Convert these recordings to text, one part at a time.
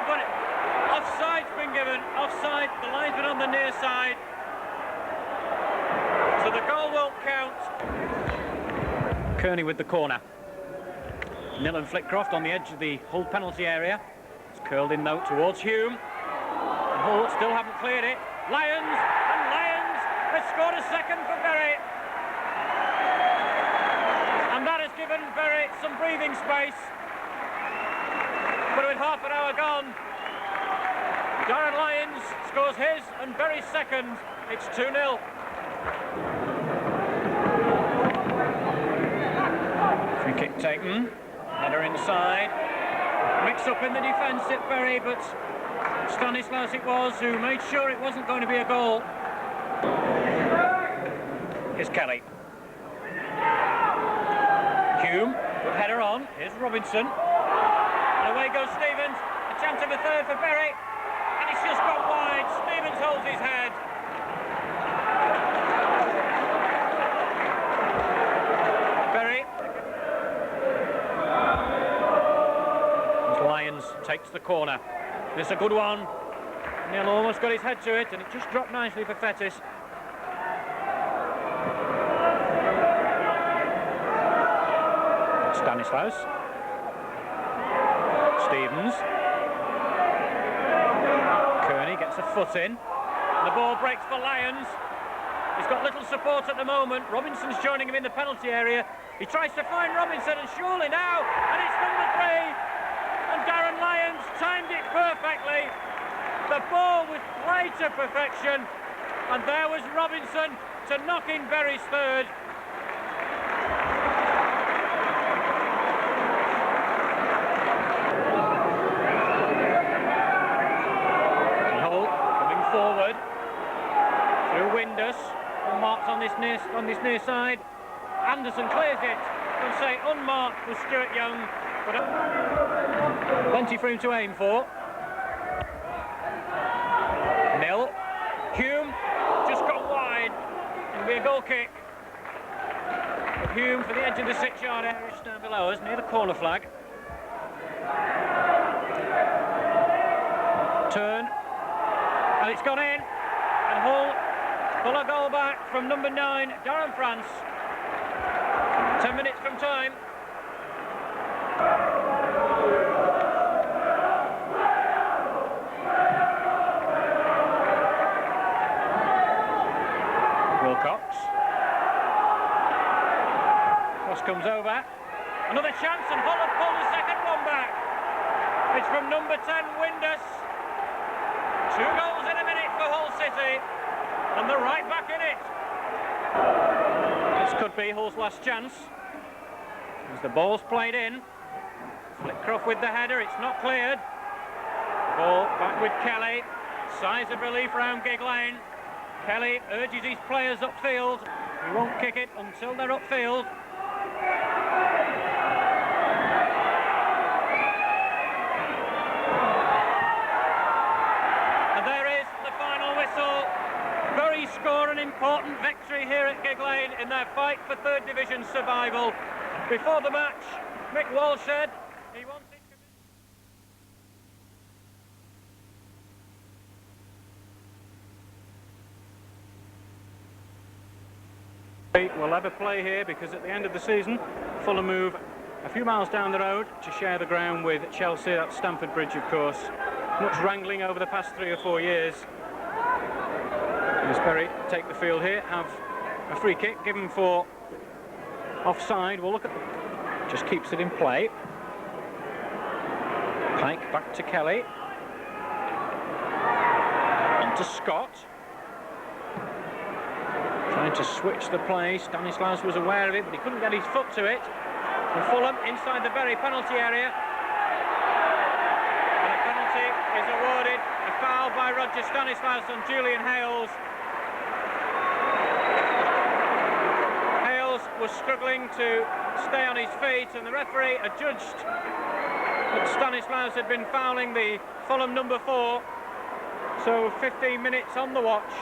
Oh, but offside's been given. Offside, the linesman on the near side. So the goal won't count. Kearney with the corner. Nilan Flitcroft on the edge of the Hull penalty area. It's curled in though towards Hume. And Hull still haven't cleared it. Lyons has scored a second for Bury. And that has given Bury some breathing space. But with half an hour gone, Darren Lyons scores his and Bury's second. It's 2-0. Free kick taken. Header inside. Mix up in the defence at Bury, but Stanislaus it was who made sure it wasn't going to be a goal. Here's Kelly. Hume, good header on. Here's Robinson. And away goes Stevens. A chance of a third for Bury. And it's just gone wide. Stevens holds his head. Bury. As Lyons takes the corner. This is a good one. Neil almost got his head to it, and it just dropped nicely for Fettis. Stanislaus. Stevens. Kearney gets a foot in. The ball breaks for Lyons. He's got little support at the moment. Robinson's joining him in the penalty area. He tries to find Robinson, and surely now, and it's number 3. And Darren Lyons timed it perfectly. The ball was played to perfection. And there was Robinson to knock in Bury's third. Forward through Windus, unmarked on this near side. Anderson clears it. I'll say unmarked was Stuart Young, but plenty for him to aim for. Nil. Hume just got wide. It'll be a goal kick. But Hume for the edge of the 6-yard area just down below us, near the corner flag. Turn. And it's gone in, and Hull pull a goal back from number 9, Darren France. 10 minutes from time. Wilcox. Cross comes over. Another chance, and Hull have pulled the second one back. It's from number 10, Windus. 2 goals in a minute for Hull City, and they're right back in it. This could be Hull's last chance. As the ball's played in, Flitcroft with the header, it's not cleared. Ball back with Kelly. Sighs of relief round Gig Lane. Kelly urges his players upfield. He won't kick it until they're upfield. Bury score an important victory here at Gig Lane in their fight for 3rd Division survival. Before the match, Mick Walsh said he wanted will ever play here, because at the end of the season Fulham move a few miles down the road to share the ground with Chelsea at Stamford Bridge, of course. Much wrangling over the past 3 or 4 years. As Bury take the field here, have a free kick given for offside. We'll look at just keeps it in play. Pike back to Kelly. On to Scott. Trying to switch the play. Stanislaus was aware of it, but he couldn't get his foot to it. And Fulham inside the Bury penalty area. And a penalty is awarded. A foul by Roger Stanislaus on Julian Hales. Hales was struggling to stay on his feet, and the referee adjudged that Stanislaus had been fouling the Fulham number 4. So 15 minutes on the watch,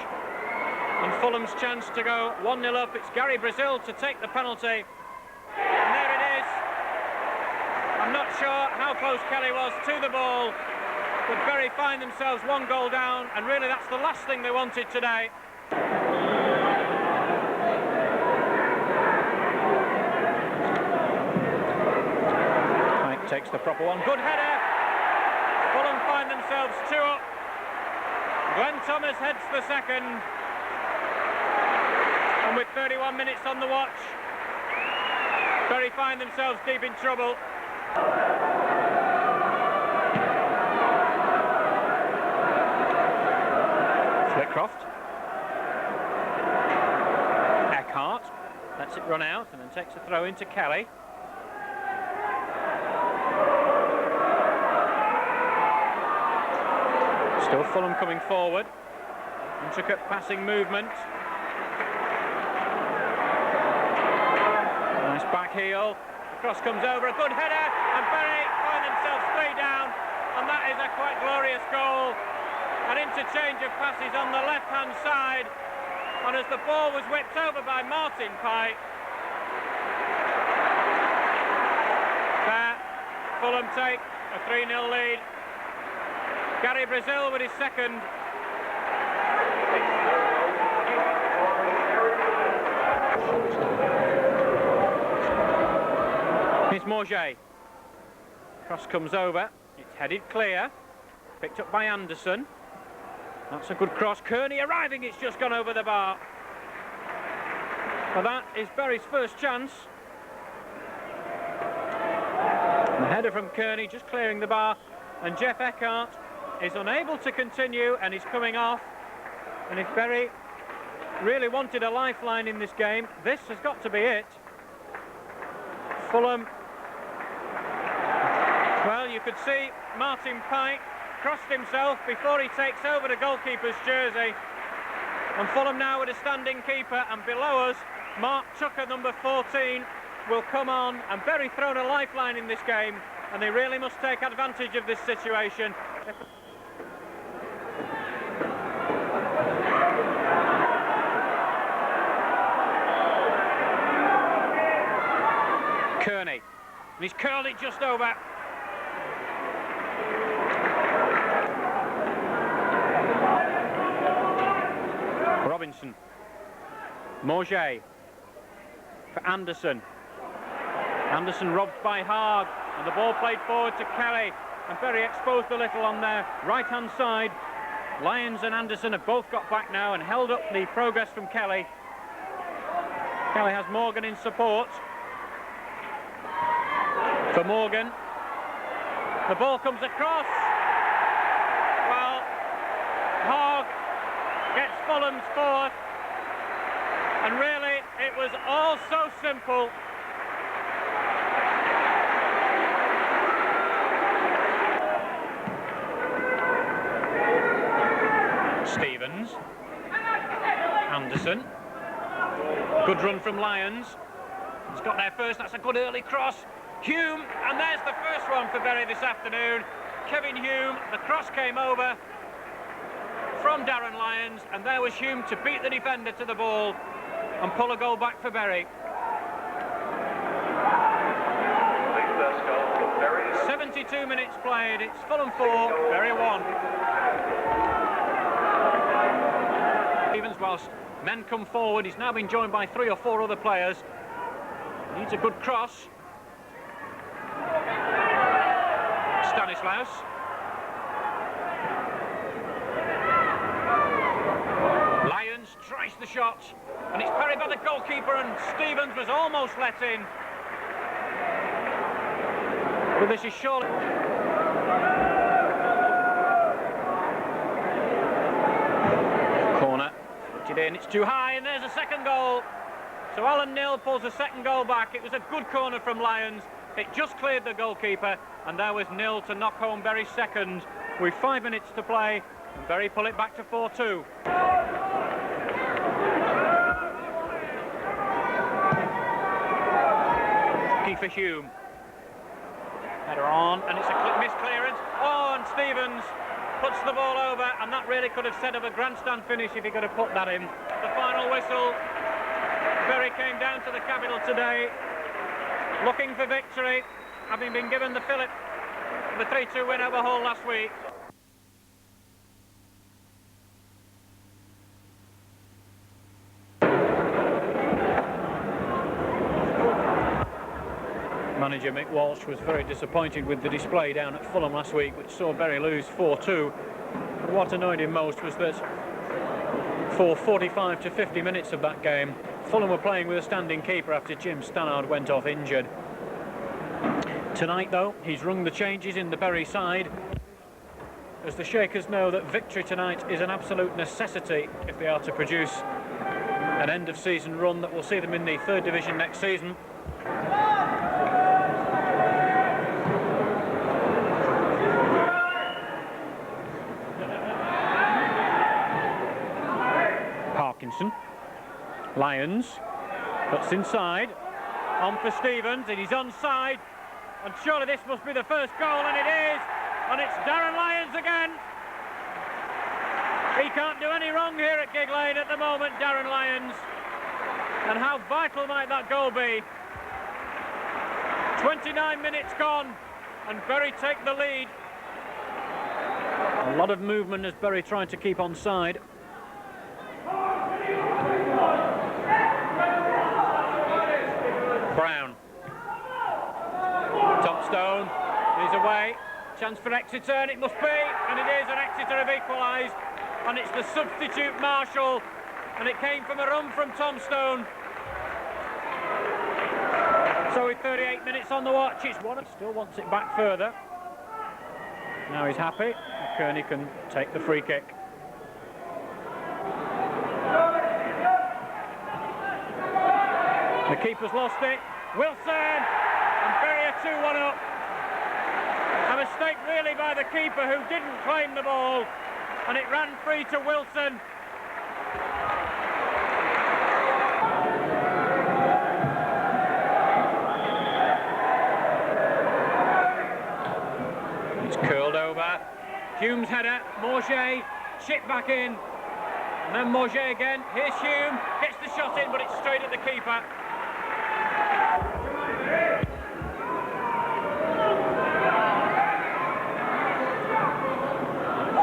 and Fulham's chance to go 1-0 up. It's Gary Brazil to take the penalty, and there it is. I'm not sure how close Kelly was to the ball, But Bury find themselves 1 goal down, and really that's the last thing they wanted today. Pike takes the proper one. Good header. Fulham find themselves 2 up. Glenn Thomas heads the second. And with 31 minutes on the watch, Bury find themselves deep in trouble. Flitcroft. Eckhart lets it run out and then takes a throw into Kelly. Still Fulham coming forward. Intricate passing movement. Nice back heel. The cross comes over, a good header, and Bury find themselves 3 down, and that is a quite glorious goal. An interchange of passes on the left-hand side, and as the ball was whipped over by Martin Pike, there, Fulham take a 3-0 lead. Gary Brazil with his second. Here's Morget. Cross comes over. It's headed clear. Picked up by Anderson. That's a good cross. Kearney arriving. It's just gone over the bar. Well, that is Bury's first chance. The header from Kearney just clearing the bar. And Jeff Eckhart is unable to continue and is coming off. And if Bury really wanted a lifeline in this game, this has got to be it. Fulham, well, you could see Martin Pike crossed himself before he takes over the goalkeeper's jersey. And Fulham now with a standing keeper, and below us, Mark Tucker, number 14, will come on, and Bury thrown a lifeline in this game, and they really must take advantage of this situation. Kearney, and he's curled it just over. Robinson. Morget for Anderson. Anderson robbed by Haag, and the ball played forward to Kelly, and Bury exposed a little on their right-hand side. Lyons and Anderson have both got back now and held up the progress from Kelly. Kelly has Morgan in support. For Morgan, the ball comes across. Well, Haag gets Fulham's fourth, and really it was all so simple. Stevens, Anderson, good run from Lyons. He's got there first. That's a good early cross. Hume, and there's the first one for Bury this afternoon. Kevin Hume, the cross came over from Darren Lyons, and there was Hume to beat the defender to the ball and pull a goal back for Bury. 72 minutes played. It's Fulham 4, Bury 1. Stevens, whilst men come forward, he's now been joined by 3 or 4 other players. Needs a good cross. Stanislaus. Lyons tries the shot, and it's parried by the goalkeeper, and Stevens was almost let in. But this is surely... Corner, put it in, it's too high, and there's a second goal. So Alan Knill pulls a second goal back. It was a good corner from Lyons. It just cleared the goalkeeper, and there was Knill to knock home Bury's second with 5 minutes to play, and Bury pull it back to 4-2. Kiefer Hume. Header on, and it's a missed clearance. Oh, and Stevens puts the ball over, and that really could have set up a grandstand finish if he could have put that in. The final whistle. Bury came down to the capital today, looking for victory, having been given the fillip, the 3-2 win over Hull last week. Manager Mick Walsh was very disappointed with the display down at Fulham last week, which saw Bury lose 4-2. But what annoyed him most was that for 45 to 50 minutes of that game, Fulham were playing with a standing keeper after Jim Stannard went off injured. Tonight, though, he's rung the changes in the Bury side, as the Shakers know that victory tonight is an absolute necessity if they are to produce an end-of-season run that will see them in the third division next season. Parkinson, Lyons, puts inside, on for Stevens, and he's onside, and surely this must be the first goal, and it is, and it's Darren Lyons again. He can't do any wrong here at Gigg Lane at the moment, Darren Lyons, and how vital might that goal be? 29 minutes gone, and Bury take the lead. A lot of movement as Bury trying to keep onside. Brown. Tombstone. He's away. Chance for Exeter, and it must be. And it is, and Exeter have equalised. And it's the substitute Marshall. And it came from a run from Tombstone. So with 38 minutes on the watch, it's one. Still wants it back further. Now he's happy. Kearney can take the free kick. The keeper's lost it. Wilson, and Bury are 2-1 up. A mistake really by the keeper, who didn't claim the ball, and it ran free to Wilson. It's curled over. Hume's header, Morget, chip back in, and then Morget again. Here's Hume, gets the shot in, but it's straight at the keeper.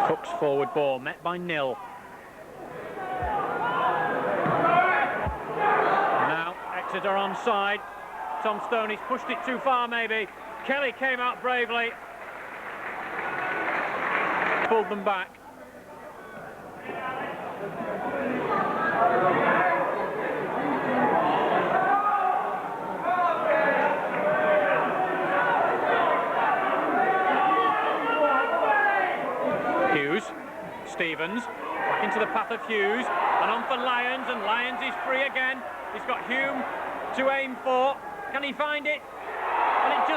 Cook's forward ball met by Nil. Now Exeter onside. Tombstone, he's pushed it too far maybe. Kelly came out bravely. Pulled them back. Hughes, Stevens, back into the path of Hughes, and on for Lyons, and Lyons is free again. He's got Hume to aim for. Can he find it? And it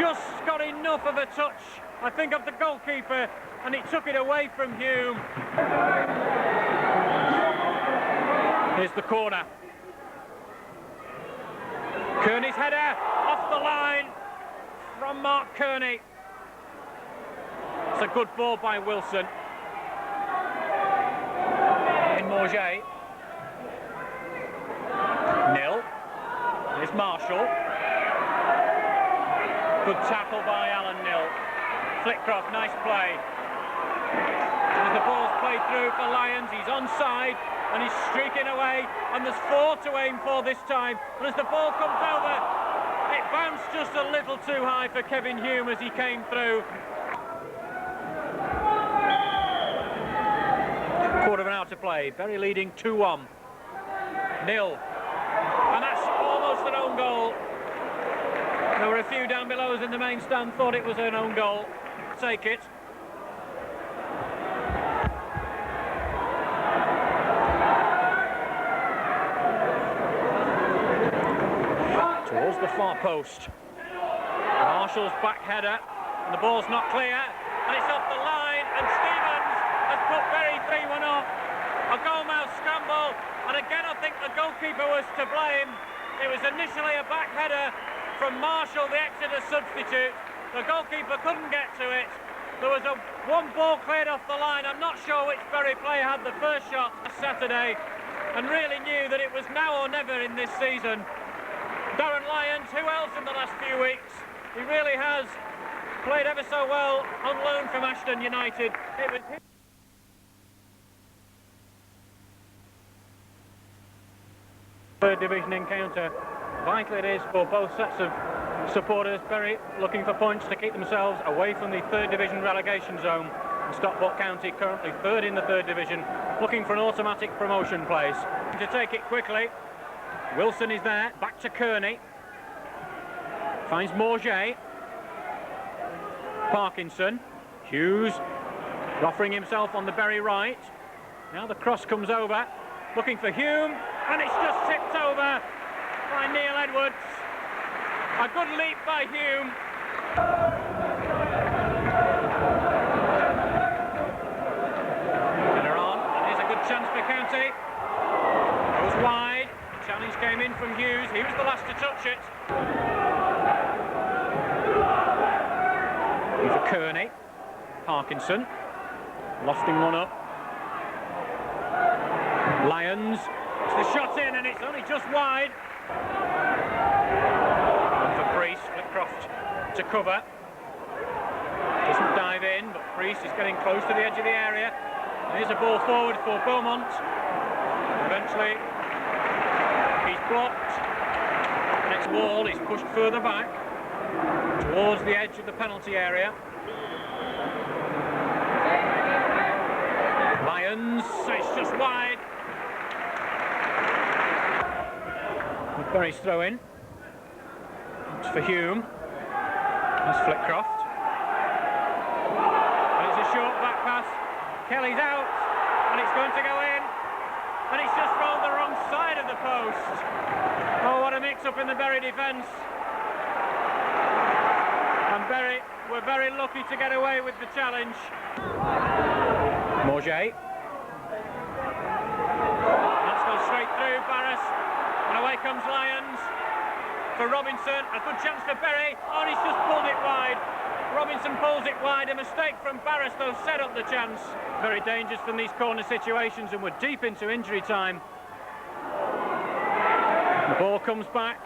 just got enough of a touch, I think, of the goalkeeper, and it took it away from Hume. Here's the corner. Kearney's header off the line from Mark Kearney. It's a good ball by Wilson. In Morget. Nil. Here's Marshall. Good tackle by Alan Nil. Flitcroft, nice play. As the ball's played through for Lyons, he's onside and he's streaking away, and there's 4 to aim for this time. And as the ball comes over, it bounced just a little too high for Kevin Hume as he came through. Quarter of an hour to play. Bury leading 2-1. Nil. And that's almost an own goal. There were a few down below us in the main stand thought it was an own goal. Take it. Towards the far post. Marshall's back header, and the ball's not clear, and it's off the line, and Stevens has put Bury 3-1 off. A goalmouth scramble, and again I think the goalkeeper was to blame. It was initially a back header from Marshall, the Exeter substitute. The goalkeeper couldn't get to it. There was one ball cleared off the line. I'm not sure which Bury player had the first shot Saturday, and really knew that it was now or never in this season. Darren Lyons, who else in the last few weeks? He really has played ever so well on loan from Ashton United. It was his third division encounter. Vital it is for both sets of supporters, Bury, looking for points to keep themselves away from the 3rd Division relegation zone. And Stockport County currently 3rd in the 3rd Division, looking for an automatic promotion place. To take it quickly, Wilson is there, back to Kearney. Finds Morget. Parkinson. Hughes offering himself on the Bury right. Now the cross comes over, looking for Hume, and it's just tipped over by Neil Edwards. A good leap by Hume. Header on, and here's a good chance for County. Goes wide. The challenge came in from Hughes. He was the last to touch it. And for Kearney. Parkinson. Lofting one up. Lyons. It's the shot in, and it's only just wide. Priest, Flitcroft to cover. Doesn't dive in, but Priest is getting close to the edge of the area. Here's a ball forward for Beaumont. Eventually, he's blocked. The next ball is pushed further back towards the edge of the penalty area. Lyons, it's just wide. Bury's throw in. It's for Hume. That's Flitcroft. And it's a short back pass. Kelly's out, and it's going to go in. And it's just rolled the wrong side of the post. Oh, what a mix-up in the Bury defence. And Bury were very lucky to get away with the challenge. Morget. That's gone straight through Barras. And away comes Lyons. For Robinson, a good chance for Bury. Oh, and he's just pulled it wide. Robinson pulls it wide. A mistake from Barras, though, set up the chance. Very dangerous from these corner situations, and we're deep into injury time. The ball comes back.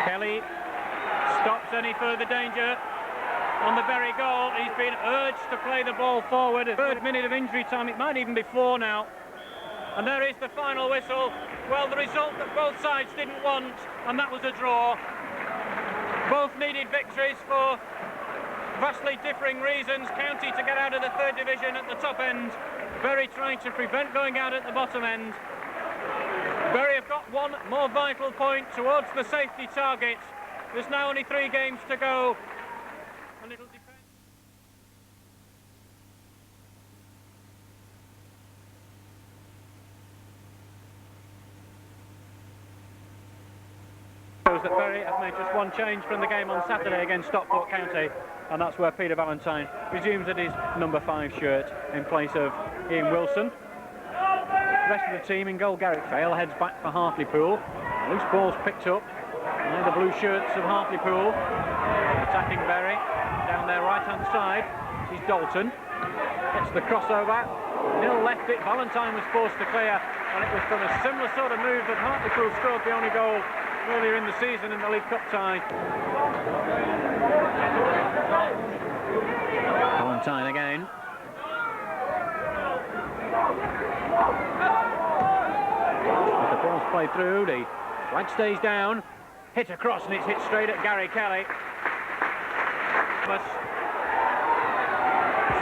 Kelly stops any further danger on the Bury goal. He's been urged to play the ball forward. A 3rd minute of injury time. It might even be 4 now. And there is the final whistle. Well, the result that both sides didn't want, and that was a draw. Both needed victories for vastly differing reasons. County to get out of the 3rd Division at the top end. Bury trying to prevent going out at the bottom end. Bury have got one more vital point towards the safety target. There's now only 3 games to go. And it'll depend. That Bury have made just one change from the game on Saturday against Stockport County, and that's where Peter Valentine resumes at his number 5 shirt in place of Ian Wilson. The rest of the team in goal. Garrick Vale heads back for Hartlepool. Loose ball's picked up by the blue shirts of Hartlepool. Attacking Bury down their right hand side. This is Dalton. Gets the crossover. Nil left it. Valentine was forced to clear, and it was from a similar sort of move that Hartlepool scored the only goal earlier in the season in the League Cup tie. Valentine again. As the ball's played through, the flag stays down. Hit across, and it's hit straight at Gary Kelly.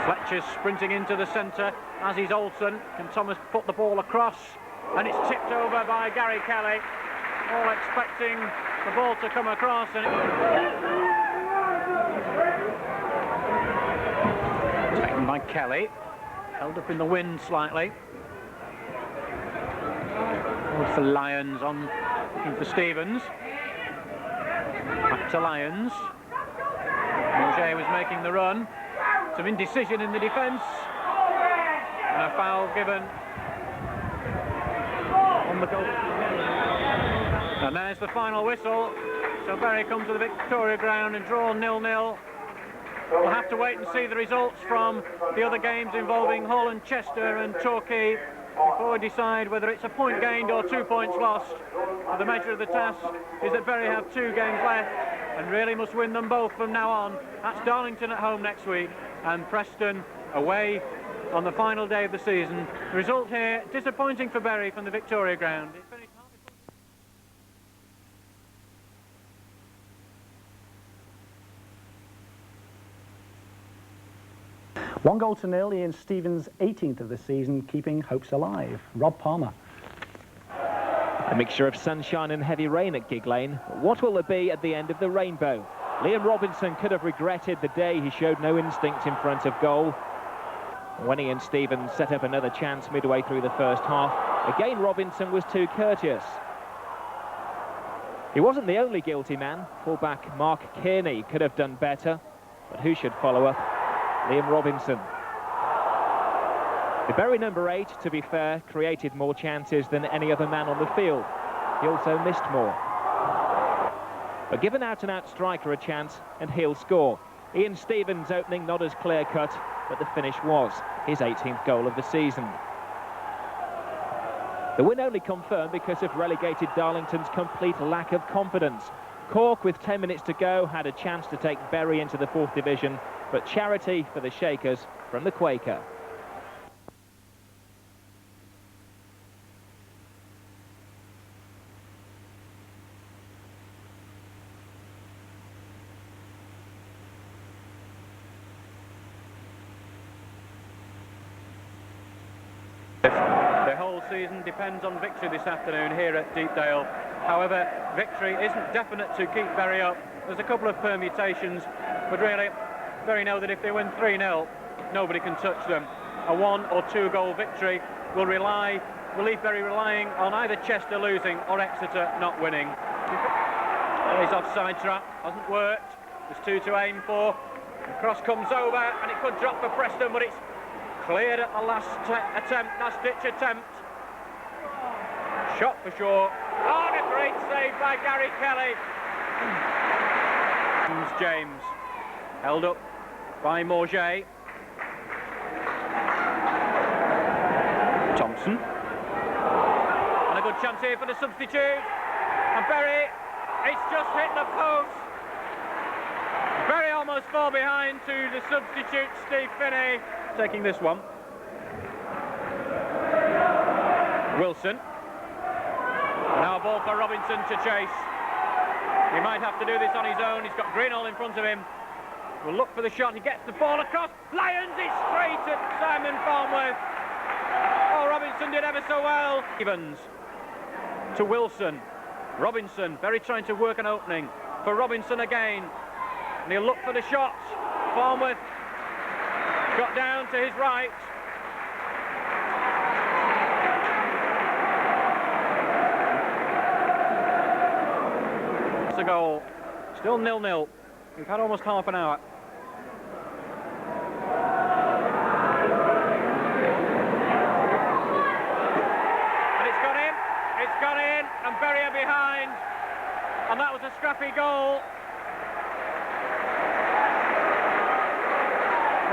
Fletcher's sprinting into the centre, as is Olsen. Can Thomas put the ball across? And it's tipped over by Gary Kelly. All expecting the ball to come across, and taken by Kelly, held up in the wind slightly. Forward for Lyons, on looking for Stevens. Back to Lyons. Morget was making the run. Some indecision in the defence, and a foul given on the goal. And there's the final whistle. So Bury come to the Victoria Ground and draw 0-0. We'll have to wait and see the results from the other games involving Hull and Chester and Torquay before we decide whether it's a point gained or 2 points lost. But the measure of the task is that Bury have 2 games left and really must win them both from now on. That's Darlington at home next week and Preston away on the final day of the season. The result here, disappointing for Bury from the Victoria Ground. 1-0, Ian Stevens' 18th of the season, keeping hopes alive. Rob Palmer. A mixture of sunshine and heavy rain at Gigg Lane. What will there be at the end of the rainbow? Liam Robinson could have regretted the day he showed no instinct in front of goal. When Ian Stevens set up another chance midway through the first half, again Robinson was too courteous. He wasn't the only guilty man. Fullback Mark Kearney could have done better, but who should follow up? Liam Robinson. The Bury number 8, to be fair, created more chances than any other man on the field. He also missed more. But give an out-and-out striker a chance and he'll score. Ian Stevens' opening not as clear-cut, but the finish was his 18th goal of the season. The win only confirmed because of relegated Darlington's complete lack of confidence. Cork, with 10 minutes to go, had a chance to take Bury into the 4th division, but charity for the Shakers from the Quaker. The whole season depends on victory this afternoon here at Deepdale. However, victory isn't definite to keep Bury up. There's a couple of permutations, but really, Bury know that if they win 3-0, nobody can touch them. A 1 or 2 goal victory will leave Bury relying on either Chester losing or Exeter not winning. His offside trap hasn't worked. There's 2 to aim for. The cross comes over and it could drop for Preston, but it's cleared at the last-ditch attempt. Shot for sure. Oh, and a great save by Gary Kelly. James held up by Morget. Thompson. And a good chance here for the substitute. And Bury, it's just hit the post. Bury almost fall behind to the substitute, Steve Finney. Taking this one. Wilson. Now a ball for Robinson to chase. He might have to do this on his own. He's got Greenall in front of him. Will look for the shot. He gets the ball across. Lyons is straight at Simon Farnworth. Oh, Robinson did ever so well. Evans to Wilson. Robinson, Bury trying to work an opening. For Robinson again. And he'll look for the shot. Farnworth got down to his right. It's a goal. Still 0-0. We've had almost half an hour. And it's gone in. It's gone in. And Bury are behind. And that was a scrappy goal.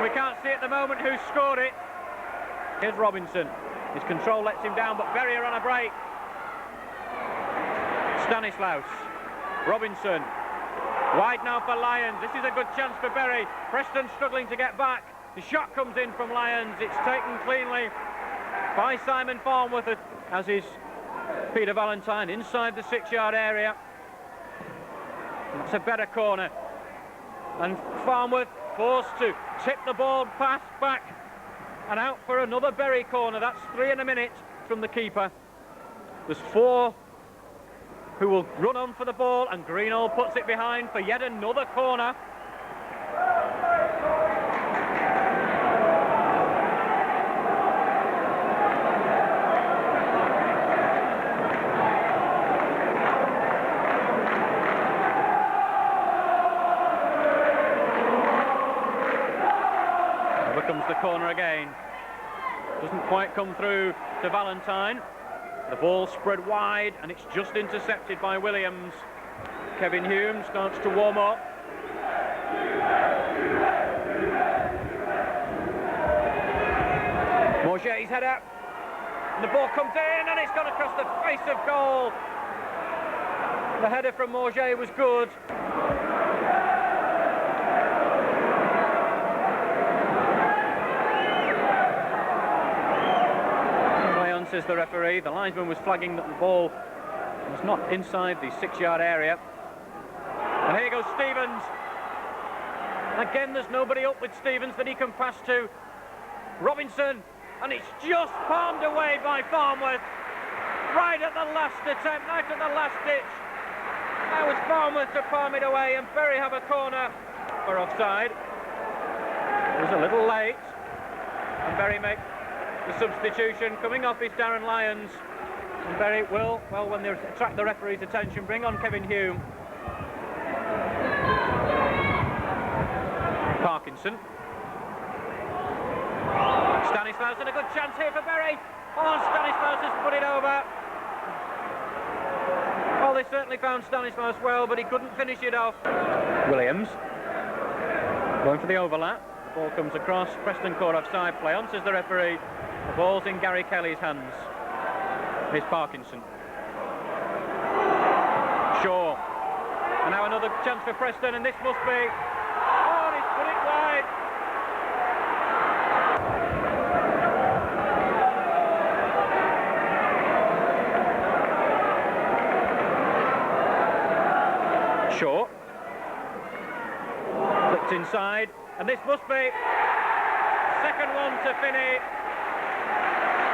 We can't see at the moment who scored it. Here's Robinson. His control lets him down, but Bury are on a break. Stanislaus. Robinson. Wide now for Lyons. This is a good chance for Bury. Preston struggling to get back. The shot comes in from Lyons. It's taken cleanly by Simon Farnworth, as is Peter Valentine inside the 6-yard area. That's a better corner. And Farnworth forced to tip the ball pass back and out for another Bury corner. That's 3 in a minute from the keeper. There's 4 who will run on for the ball, and Greenall puts it behind for yet another corner. Comes the corner again. Doesn't quite come through to Valentine. The ball spread wide and it's just intercepted by Williams. Kevin Hume starts to warm up. Morget's header. And the ball comes in and it's gone across the face of goal. The header from Morget was good. Says the referee. The linesman was flagging that the ball was not inside the 6-yard area. And here goes Stevens. Again, there's nobody up with Stevens that he can pass to. Robinson, and it's just palmed away by Farnworth. Right at the last attempt, right at the last ditch. That was Farnworth to palm it away, and Bury have a corner for offside. It was a little late, and Bury make the substitution. Coming off is Darren Lyons, and Bury will, well, when they attract the referee's attention, bring on Kevin Hume. Parkinson. Stanislaus, and a good chance here for Bury. Oh, Stanislaus has put it over. Well, they certainly found Stanislaus well, but he couldn't finish it off. Williams going for the overlap. The ball comes across. Preston Court offside play on, says the referee. The ball's in Gary Kelly's hands. Here's Parkinson. Shaw. And now another chance for Preston, and this must be... Oh, and he's put it wide. Shaw. Flicked inside, and this must be second one to Finney,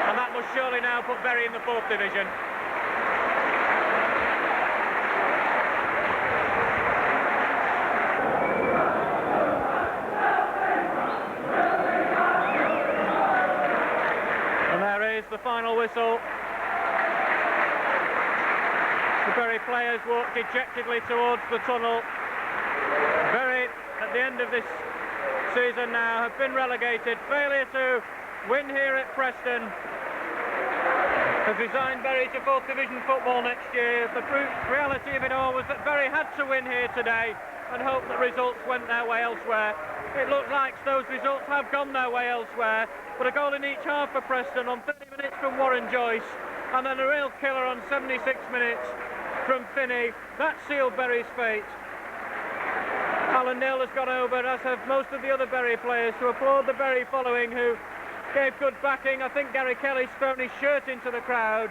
and that must surely now put Bury in the 4th division. And there is the final whistle. The Bury players walk dejectedly towards the tunnel. Bury, at the end of this season now, have been relegated. Failure to win here at Preston has resigned Bury to 4th division football next year. The reality of it all was that Bury had to win here today and hope that results went their way elsewhere. It looks like those results have gone their way elsewhere, but a goal in each half for Preston on 30 minutes from Warren Joyce, and then a real killer on 76 minutes from Finney. That sealed Bury's fate. Alan Neil has gone over, as have most of the other Bury players, to applaud the Bury following, who gave good backing. I think Gary Kelly's thrown his shirt into the crowd.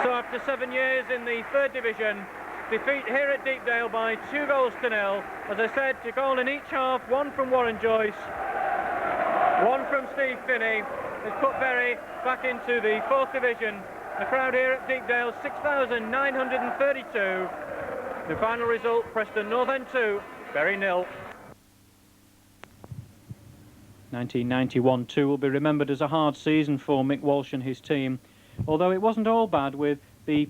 So after 7 years in the 3rd division, defeat here at Deepdale by 2-0. As I said, a goal in each half, one from Warren Joyce, one from Steve Finney, has put Bury back into the 4th division. The crowd here at Deepdale, 6,932. The final result, Preston North End 2, Bury 0. 1991-2 will be remembered as a hard season for Mick Walsh and his team, although it wasn't all bad, with the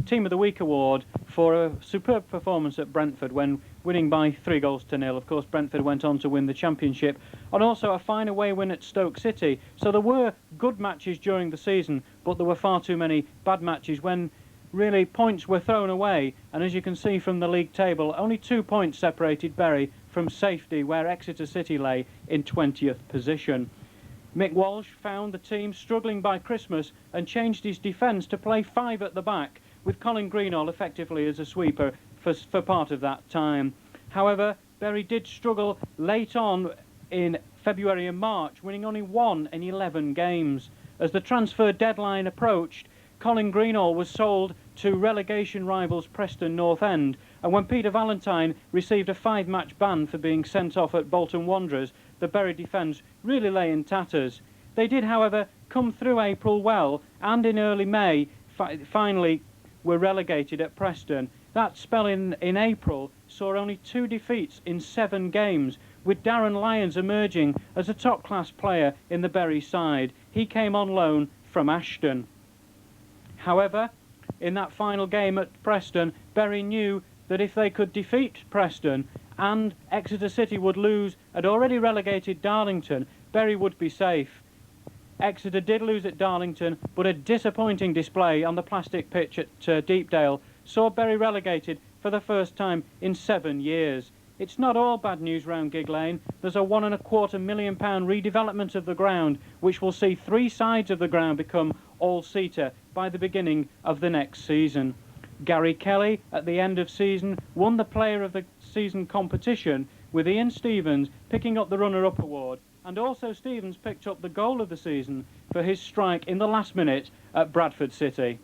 Team of the Week award for a superb performance at Brentford when winning by 3-0. Of course, Brentford went on to win the championship, and also a fine away win at Stoke City. So there were good matches during the season, but there were far too many bad matches when really points were thrown away. And as you can see from the league table, only 2 points separated Bury from safety, where Exeter City lay in 20th position. Mick Walsh found the team struggling by Christmas and changed his defence to play 5 at the back, with Colin Greenall effectively as a sweeper for part of that time. However, Bury did struggle late on in February and March, winning only 1 in 11 games. As the transfer deadline approached, Colin Greenall was sold to relegation rivals Preston North End, and when Peter Valentine received a 5-match ban for being sent off at Bolton Wanderers, the Bury defence really lay in tatters. They did, however, come through April well, and in early May finally were relegated at Preston. That spell in April saw only 2 defeats in 7 games, with Darren Lyons emerging as a top-class player in the Bury side. He came on loan from Ashton. However, in that final game at Preston, Bury knew that if they could defeat Preston and Exeter City would lose at already relegated Darlington, Bury would be safe. Exeter did lose at Darlington, but a disappointing display on the plastic pitch at Deepdale saw Bury relegated for the first time in 7 years. It's not all bad news round Gig Lane. There's a £1.25 million redevelopment of the ground, which will see 3 sides of the ground become all-seater by the beginning of the next season. Gary Kelly, at the end of season, won the Player of the Season competition, with Ian Stevens picking up the runner-up award, and also Stevens picked up the goal of the season for his strike in the last minute at Bradford City.